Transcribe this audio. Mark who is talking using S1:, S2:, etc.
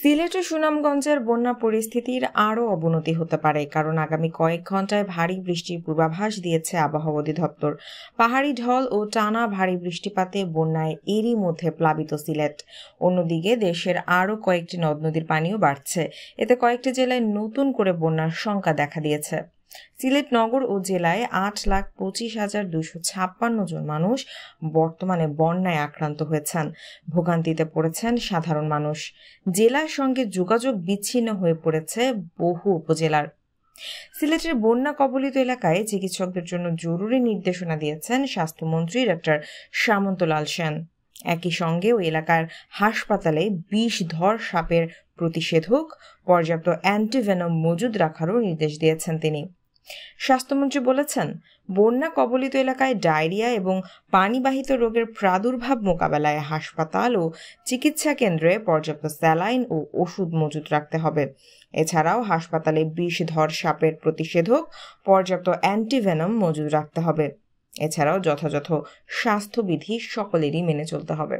S1: সিলেটের সুনামগঞ্জের বন্যা পরিস্থিতির আরও অবনতি হতে পারে, কারণ আগামী কয়েক ঘন্টায় ভারী বৃষ্টির পূর্বাভাস দিয়েছে আবহাওয়া অধিদপ্তর। পাহাড়ি ঢল ও টানা ভারী বৃষ্টিপাতে বন্যায় এরই মধ্যে প্লাবিত সিলেট। অন্যদিকে দেশের আরও কয়েকটি নদ নদীর পানিও বাড়ছে। এতে কয়েকটি জেলায় নতুন করে বন্যার শঙ্কা দেখা দিয়েছে। সিলেট নগর ও জেলায় 8,25,256 জন মানুষ বর্তমানে বন্যায় আক্রান্ত হয়েছেন। ভোগান্তিতে পড়েছেন সাধারণ মানুষ। জেলার সঙ্গে যোগাযোগ বিচ্ছিন্ন হয়ে পড়েছে বহু উপজেলার। সিলেটের বন্যা কবলিত এলাকায় চিকিৎসকদের জন্য জরুরি নির্দেশনা দিয়েছেন স্বাস্থ্যমন্ত্রী ডক্টর সামন্তলাল সেন। একই সঙ্গে ওই এলাকার হাসপাতালে বিষধর সাপের প্রতিষেধক, পর্যাপ্ত অ্যান্টিভেনম মজুদ রাখারও নির্দেশ দিয়েছেন তিনি। স্বাস্থ্যমন্ত্রী বলেছেন, বন্যা কবলিত এলাকায় ডায়রিয়া এবং পানিবাহিত রোগের প্রাদুর্ভাব মোকাবেলায় হাসপাতাল ও চিকিৎসা কেন্দ্রে পর্যাপ্ত স্যালাইন ও ওষুধ মজুত রাখতে হবে। এছাড়াও হাসপাতালে বিষধর সাপের প্রতিষেধক, পর্যাপ্ত অ্যান্টিভেনম মজুদ রাখতে হবে। এছাড়াও যথাযথ স্বাস্থ্যবিধি সকলেরই মেনে চলতে হবে।